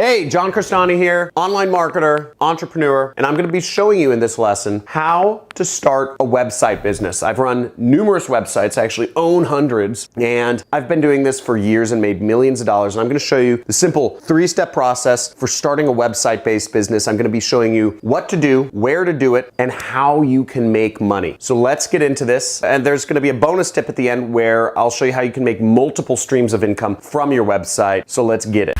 Hey, John Crestani here, online marketer, entrepreneur, and I'm going to be showing you in this lesson how to start a website business. I've run numerous websites, I actually own hundreds, and I've been doing this for years and made millions of dollars, and I'm going to show you the simple three-step process for starting a website-based business. I'm going to be showing you what to do, where to do it, and how you can make money. So let's get into this, and there's going to be a bonus tip at the end where I'll show you how you can make multiple streams of income from your website. So let's get it.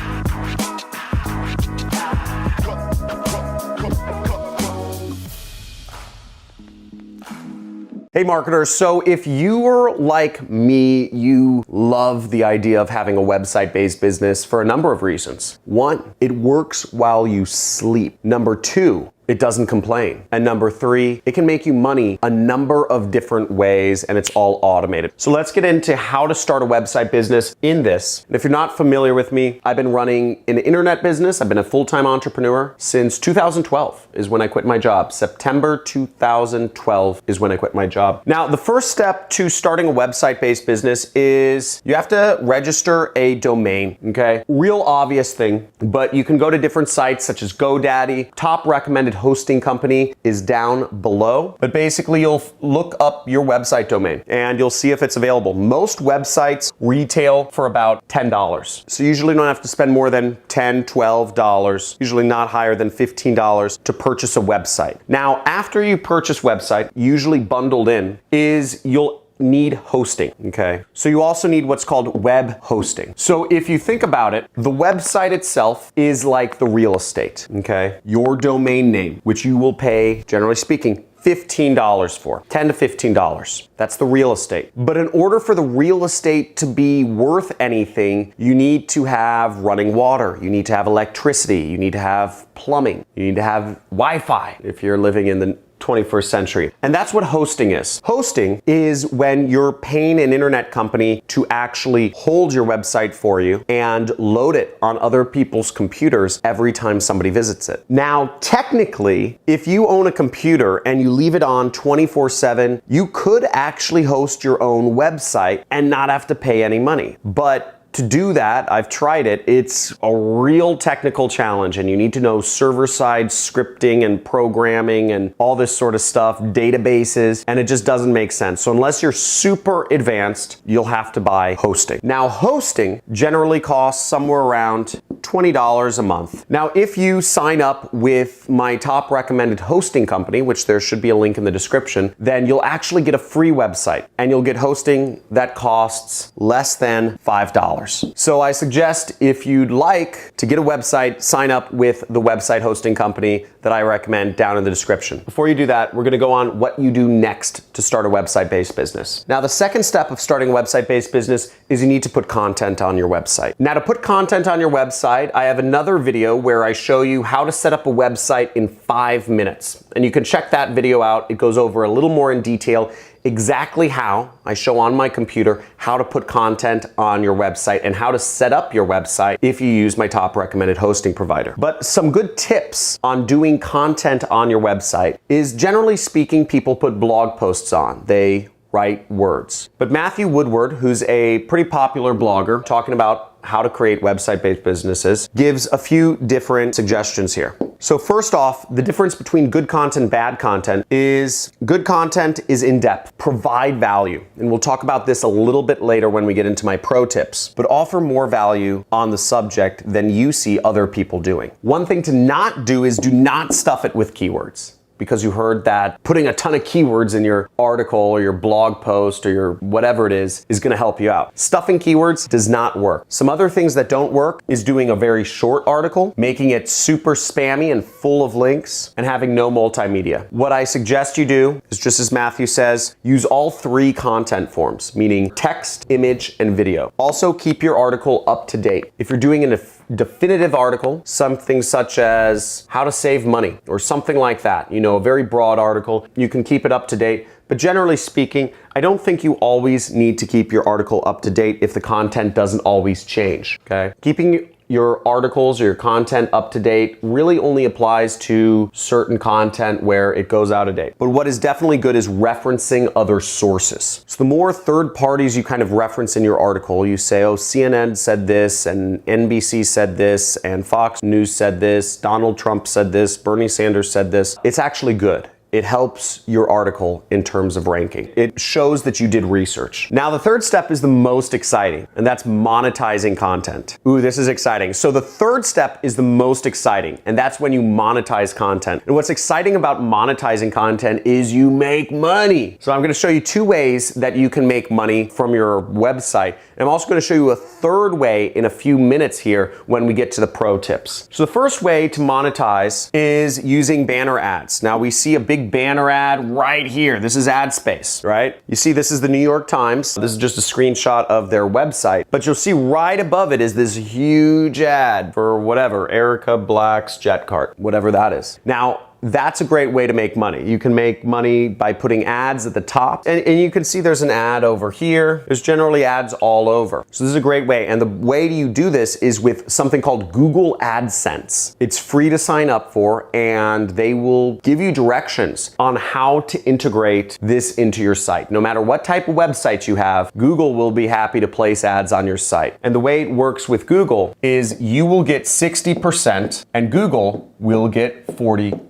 Hey marketers, so if you're like me, you love the idea of having a website-based business for a number of reasons. One, it works while you sleep. Number two, it doesn't complain. And number three, it can make you money a number of different ways and it's all automated. So let's get into how to start a website business in this. And if you're not familiar with me, I've been running an internet business. I've been a full-time entrepreneur since 2012 is when I quit my job. September 2012 is when I quit my job. Now, the first step to starting a website-based business is you have to register a domain, okay? Real obvious thing, but you can go to different sites such as GoDaddy. Top recommended hosting company is down below, but basically you'll look up your website domain and you'll see if it's available. Most websites retail for about $10. So you usually don't have to spend more than $10, $12, usually not higher than $15 to purchase a website. Now, after you purchase website, usually bundled in is you'll need hosting, okay? So you also need what's called web hosting. So if you think about it, the website itself is like the real estate, okay? Your domain name, which you will pay, generally speaking, $15 for, $10 to $15. That's the real estate. But in order for the real estate to be worth anything, you need to have running water, you need to have electricity, you need to have plumbing, you need to have Wi-Fi if you're living in the 21st century. And that's what hosting is. Hosting is when you're paying an internet company to actually hold your website for you and load it on other people's computers every time somebody visits it. Now, technically, if you own a computer and you leave it on 24/7, you could actually host your own website and not have to pay any money. But to do that, I've tried it, it's a real technical challenge and you need to know server-side scripting and programming and all this sort of stuff, databases, and it just doesn't make sense. So unless you're super advanced, you'll have to buy hosting. Now, hosting generally costs somewhere around $20 a month. Now, if you sign up with my top recommended hosting company, which there should be a link in the description, then you'll actually get a free website and you'll get hosting that costs less than $5. So I suggest if you'd like to get a website, sign up with the website hosting company that I recommend down in the description. Before you do that, we're gonna go on what you do next to start a website-based business. Now, the second step of starting a website-based business is you need to put content on your website. Now, to put content on your website, I have another video where I show you how to set up a website in 5 minutes. And you can check that video out. It goes over a little more in detail exactly how I show on my computer how to put content on your website and how to set up your website if you use my top recommended hosting provider. But some good tips on doing content on your website is, generally speaking, people put blog posts on. They write words. But Matthew Woodward, who's a pretty popular blogger talking about how to create website-based businesses, gives a few different suggestions here. So first off, the difference between good content, bad content is good content is in-depth, provide value. And we'll talk about this a little bit later when we get into my pro tips, but offer more value on the subject than you see other people doing. One thing to not do is do not stuff it with keywords, because you heard that putting a ton of keywords in your article or your blog post or your whatever it is gonna help you out. Stuffing keywords does not work. Some other things that don't work is doing a very short article, making it super spammy and full of links, and having no multimedia. What I suggest you do is, just as Matthew says, use all three content forms, meaning text, image, and video. Also, keep your article up to date. If you're doing a definitive article, something such as how to save money or something like that, you know, a very broad article, you can keep it up to date. But generally speaking, I don't think you always need to keep your article up to date if the content doesn't always change, okay? Keeping your articles or your content up to date really only applies to certain content where it goes out of date. But what is definitely good is referencing other sources. So the more third parties you kind of reference in your article, you say, oh, CNN said this, and NBC said this, and Fox News said this, Donald Trump said this, Bernie Sanders said this. It's actually good. It helps your article in terms of ranking. It shows that you did research. Now, the third step is the most exciting, and that's monetizing content. Ooh, this is exciting. So the third step is the most exciting, and that's when you monetize content. And what's exciting about monetizing content is you make money. So I'm gonna show you 2 ways that you can make money from your website. And I'm also gonna show you a third way in a few minutes here when we get to the pro tips. So the first way to monetize is using banner ads. Now, we see a big banner ad right here. This is ad space, right? You see, this is the New York Times. This is just a screenshot of their website, but you'll see right above it is this huge ad for whatever, Erica Black's jet cart, whatever that is. Now, that's a great way to make money. You can make money by putting ads at the top, and you can see there's an ad over here. There's generally ads all over. So this is a great way, and the way you do this is with something called Google AdSense. It's free to sign up for, and they will give you directions on how to integrate this into your site. No matter what type of website you have, Google will be happy to place ads on your site. And the way it works with Google is you will get 60% and Google will get 40%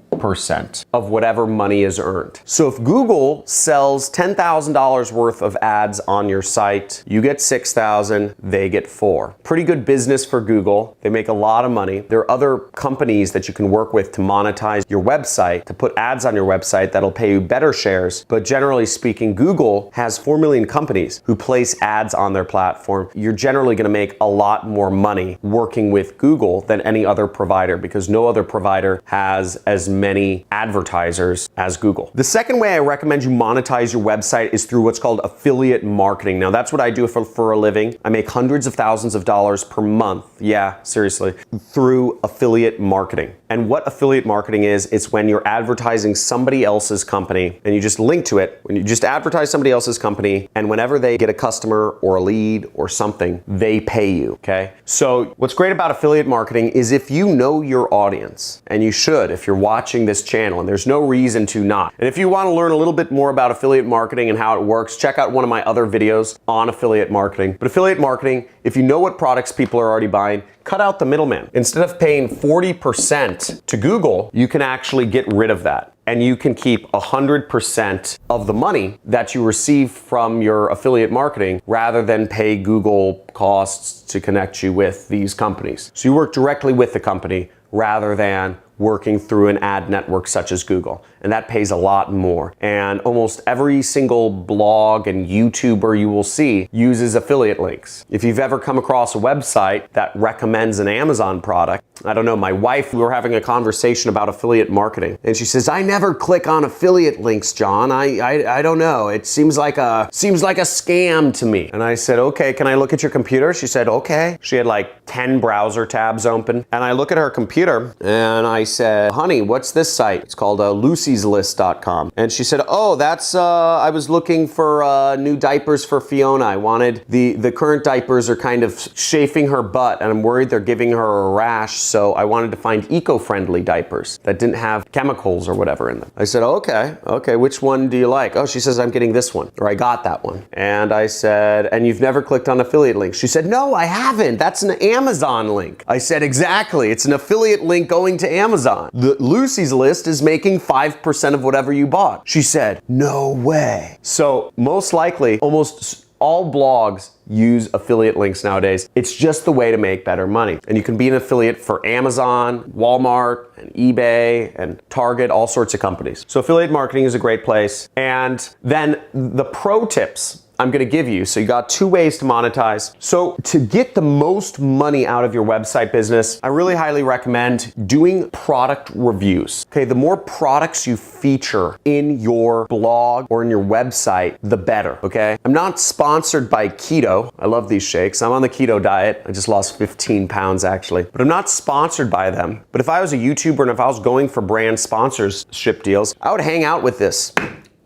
of whatever money is earned. So if Google sells $10,000 worth of ads on your site, you get $6,000, they get $4,000. Pretty good business for Google. They make a lot of money. There are other companies that you can work with to monetize your website, to put ads on your website that'll pay you better shares. But generally speaking, Google has 4 million companies who place ads on their platform. You're generally gonna make a lot more money working with Google than any other provider, because no other provider has as many advertisers as Google. The second way I recommend you monetize your website is through what's called affiliate marketing. Now, that's what I do for a living. I make hundreds of thousands of dollars per month. Yeah, seriously, through affiliate marketing. And what affiliate marketing is, it's when you're advertising somebody else's company and you just link to it. When you just advertise somebody else's company, and whenever they get a customer or a lead or something, they pay you, okay? So what's great about affiliate marketing is if you know your audience, and you should if you're watching this channel, and there's no reason to not. And if you want to learn a little bit more about affiliate marketing and how it works, check out one of my other videos on affiliate marketing. But affiliate marketing, if you know what products people are already buying, cut out the middleman. Instead of paying 40% to Google, you can actually get rid of that. And you can keep 100% of the money that you receive from your affiliate marketing rather than pay Google costs to connect you with these companies. So you work directly with the company rather than working through an ad network such as Google. And that pays a lot more. And almost every single blog and YouTuber you will see uses affiliate links. If you've ever come across a website that recommends an Amazon product, I don't know, my wife, we were having a conversation about affiliate marketing, and she says, I never click on affiliate links, John. I don't know. It seems like a scam to me. And I said, okay, can I look at your computer? She said, okay. She had like 10 browser tabs open. And I look at her computer and I said, honey, what's this site? It's called Lucy'sList.com. And she said, oh, that's, I was looking for new diapers for Fiona. I wanted, the current diapers are kind of chafing her butt and I'm worried they're giving her a rash. So I wanted to find eco-friendly diapers that didn't have chemicals or whatever in them. I said, okay, which one do you like? Oh, she says, I'm getting this one, or I got that one. And I said, and you've never clicked on affiliate links? She said, no, I haven't. That's an Amazon link. I said, exactly. It's an affiliate link going to Amazon. The Lucy's List is making 5% of whatever you bought. She said, no way. So most likely, almost all blogs use affiliate links nowadays. It's just the way to make better money. And you can be an affiliate for Amazon, Walmart, and eBay, and Target, all sorts of companies. So affiliate marketing is a great place. And then the pro tips I'm gonna give you. So you got 2 ways to monetize. So to get the most money out of your website business, I really highly recommend doing product reviews. Okay, the more products you feature in your blog or in your website, the better, okay? I'm not sponsored by keto. I love these shakes. I'm on the keto diet. I just lost 15 pounds actually, but I'm not sponsored by them. But if I was a YouTuber and if I was going for brand sponsorship deals, I would hang out with this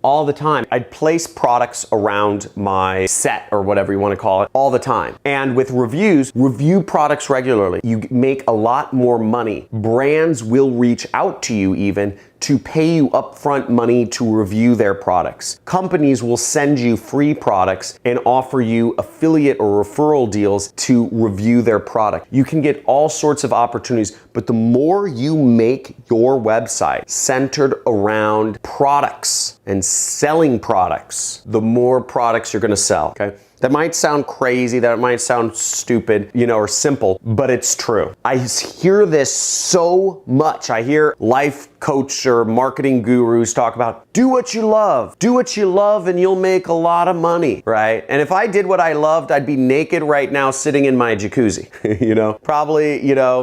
all the time. I'd place products around my set or whatever you want to call it all the time. And with reviews, review products regularly. You make a lot more money. Brands will reach out to you even to pay you upfront money to review their products. Companies will send you free products and offer you affiliate or referral deals to review their product. You can get all sorts of opportunities, but the more you make your website centered around products and selling products, the more products you're gonna sell, okay? That might sound crazy, that might sound stupid, or simple, but it's true. I hear this so much. I hear life coach or marketing gurus talk about, do what you love and you'll make a lot of money, right? And if I did what I loved, I'd be naked right now sitting in my jacuzzi, probably,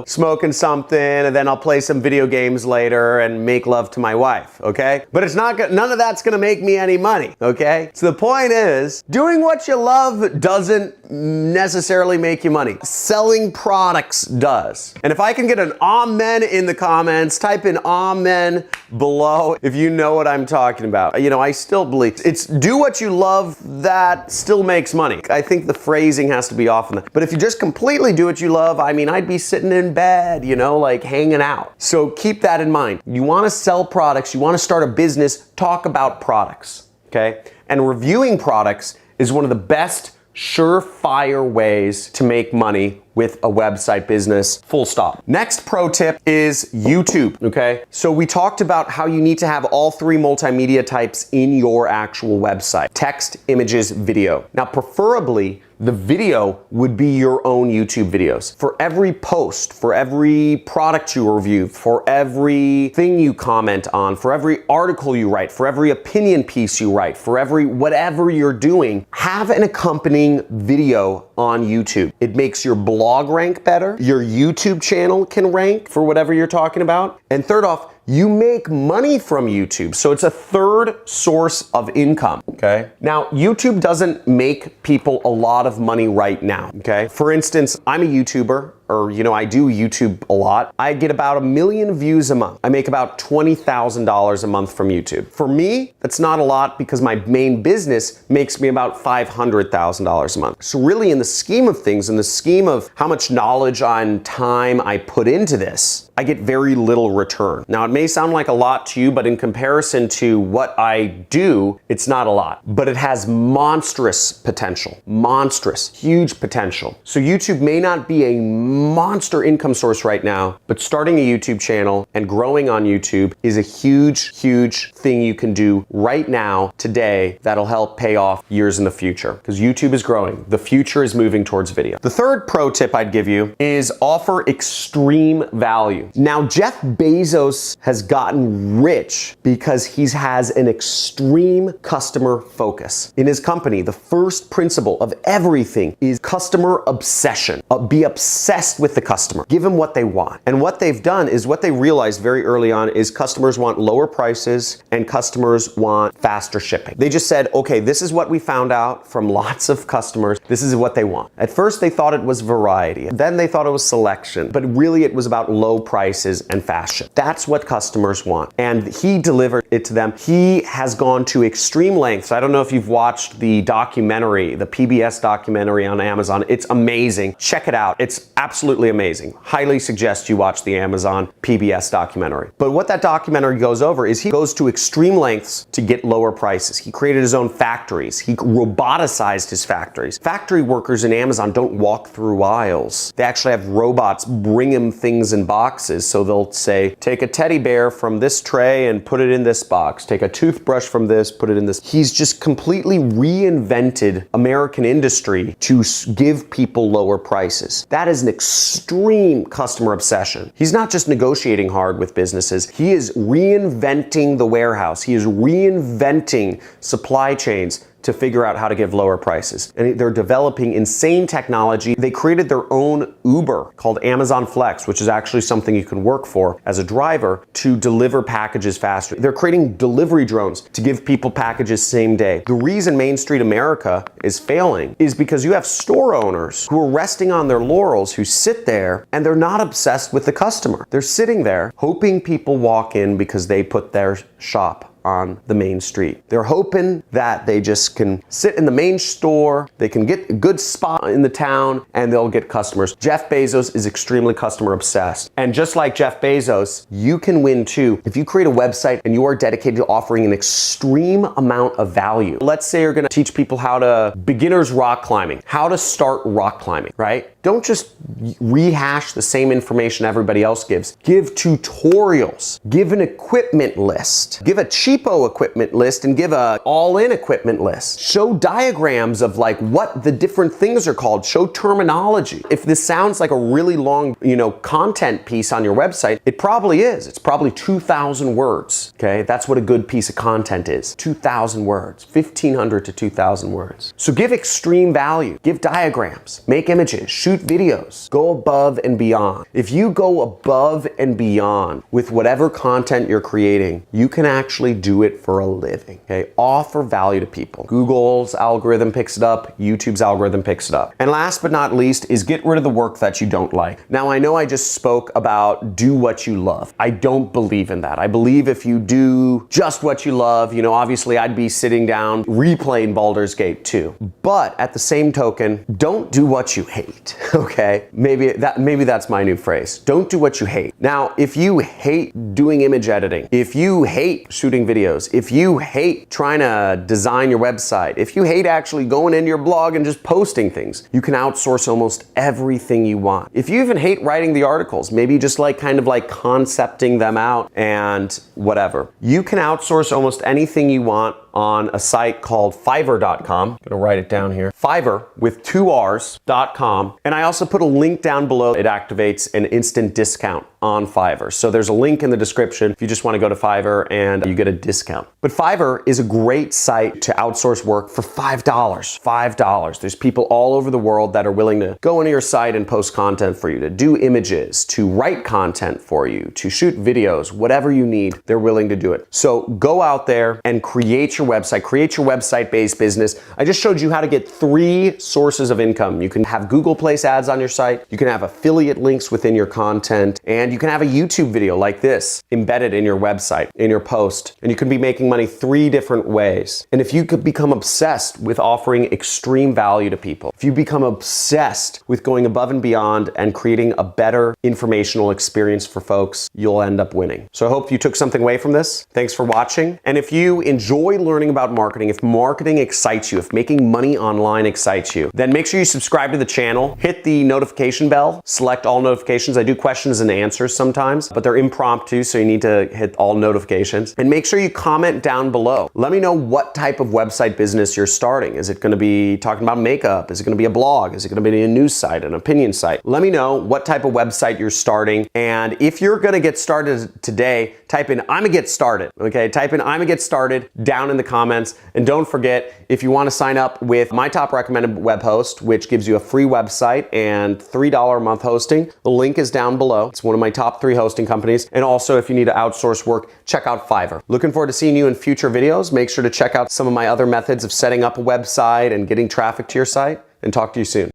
smoking something, and then I'll play some video games later and make love to my wife, okay? But it's not none of that's gonna make me any money, okay? So the point is, doing what you love doesn't necessarily make you money. Selling products does. And if I can get an amen in the comments, type in amen below if you know what I'm talking about. I still believe it's do what you love that still makes money. I think the phrasing has to be off on that. But if you just completely do what you love, I'd be sitting in bed, like hanging out. So keep that in mind. You want to sell products, you want to start a business, talk about products, okay? And reviewing products is one of the best surefire ways to make money with a website business, full stop. Next pro tip is YouTube, okay? So we talked about how you need to have all three multimedia types in your actual website: text, images, video. Now, preferably, the video would be your own YouTube videos. For every post, for every product you review, for everything you comment on, for every article you write, for every opinion piece you write, for every whatever you're doing, have an accompanying video on YouTube. It makes your blog rank better. Your YouTube channel can rank for whatever you're talking about. And third off, you make money from YouTube. So it's a third source of income, okay? Now, YouTube doesn't make people a lot of money right now, okay? For instance, I'm a YouTuber, or I do YouTube a lot. I get about 1 million views a month. I make about $20,000 a month from YouTube. For me, that's not a lot because my main business makes me about $500,000 a month. So really, in the scheme of things, in the scheme of how much knowledge and time I put into this, I get very little return. Now, it may sound like a lot to you, but in comparison to what I do, it's not a lot. But it has monstrous potential. Monstrous, huge potential. So YouTube may not be a monster income source right now, but starting a YouTube channel and growing on YouTube is a huge, huge thing you can do right now, today, that'll help pay off years in the future, because YouTube is growing. The future is moving towards video. The third pro tip I'd give you is offer extreme value. Now, Jeff Bezos has gotten rich because he has an extreme customer focus. In his company, the first principle of everything is customer obsession. Be obsessed with the customer. Give them what they want. And what they've done is, what they realized very early on is customers want lower prices and customers want faster shipping. They just said, okay, this is what we found out from lots of customers. This is what they want. At first, they thought it was variety. Then they thought it was selection. But really, it was about low prices and fast ship. That's what customers want. And he delivered it to them. He has gone to extreme lengths. I don't know if you've watched the documentary, the PBS documentary on Amazon. It's amazing. Check it out. It's absolutely amazing. Highly suggest you watch the Amazon PBS documentary. But what that documentary goes over is he goes to extreme lengths to get lower prices. He created his own factories. He roboticized his factories. Factory workers in Amazon don't walk through aisles. They actually have robots bring him things in boxes. So they'll say, take a teddy bear from this tray and put it in this box. Take a toothbrush from this, put it in this. He's just completely reinvented American industry to give people lower prices. That is an extreme customer obsession. He's not just negotiating hard with businesses. He is reinventing the warehouse. He is reinventing supply chains to figure out how to give lower prices. And they're developing insane technology. They created their own Uber called Amazon Flex, which is actually something you can work for as a driver to deliver packages faster. They're creating delivery drones to give people packages same day. The reason Main Street America is failing is because you have store owners who are resting on their laurels, who sit there and they're not obsessed with the customer. They're sitting there hoping people walk in because they put their shop on the main street. They're hoping that they just can sit in the main store, they can get a good spot in the town, and they'll get customers. Jeff Bezos is extremely customer obsessed. And just like Jeff Bezos, you can win too if you create a website and you are dedicated to offering an extreme amount of value. Let's say you're gonna teach people how to beginners rock climbing, how to start rock climbing, right? Don't just rehash the same information everybody else gives. Give tutorials, give an equipment list, give a cheapo equipment list, and give a all-in equipment list. Show diagrams of like what the different things are called. Show terminology. If this sounds like a really long, content piece on your website, it probably is. It's probably 2,000 words, okay? That's what a good piece of content is. 2,000 words, 1,500 to 2,000 words. So give extreme value, give diagrams, make images, shoot videos, go above and beyond. If you go above and beyond with whatever content you're creating, you can actually do it for a living, okay? Offer value to people. Google's algorithm picks it up, YouTube's algorithm picks it up. And last but not least is get rid of the work that you don't like. Now, I know I just spoke about do what you love. I don't believe in that. I believe if you do just what you love, obviously I'd be sitting down replaying Baldur's Gate 2. But at the same token, don't do what you hate. Okay, maybe that's my new phrase. Don't do what you hate. Now, if you hate doing image editing, if you hate shooting videos, if you hate trying to design your website, if you hate actually going into your blog and just posting things, you can outsource almost everything you want. If you even hate writing the articles, maybe just kind of concepting them out and whatever, you can outsource almost anything you want on a site called Fiverr.com. I'm gonna write it down here. Fiverr with 2 R's.com. And I also put a link down below. It activates an instant discount on Fiverr. So there's a link in the description if you just want to go to Fiverr and you get a discount. But Fiverr is a great site to outsource work for $5. $5. There's people all over the world that are willing to go into your site and post content for you, to do images, to write content for you, to shoot videos, whatever you need, they're willing to do it. So go out there and create your website, create your website-based business. I just showed you how to get 3 sources of income. You can have Google Place ads on your site, you can have affiliate links within your content, and you can have a YouTube video like this embedded in your website, in your post, and you can be making money 3 different ways. And if you could become obsessed with offering extreme value to people, if you become obsessed with going above and beyond and creating a better informational experience for folks, you'll end up winning. So I hope you took something away from this. Thanks for watching. And if you enjoy learning about marketing, if marketing excites you, if making money online excites you, then make sure you subscribe to the channel, hit the notification bell, select all notifications. I do questions and answers sometimes, but they're impromptu, so you need to hit all notifications. And make sure you comment down below. Let me know what type of website business you're starting. Is it gonna be talking about makeup? Is it gonna be a blog? Is it gonna be a news site, an opinion site? Let me know what type of website you're starting. And if you're gonna get started today, type in "I'ma get started," okay? Type in "I'ma get started" down in the comments. And don't forget, if you wanna sign up with my top recommended web host, which gives you a free website and $3 a month hosting, the link is down below. It's one of my top 3 hosting companies. And also, if you need to outsource work, check out Fiverr. Looking forward to seeing you in future videos. Make sure to check out some of my other methods of setting up a website and getting traffic to your site, and talk to you soon.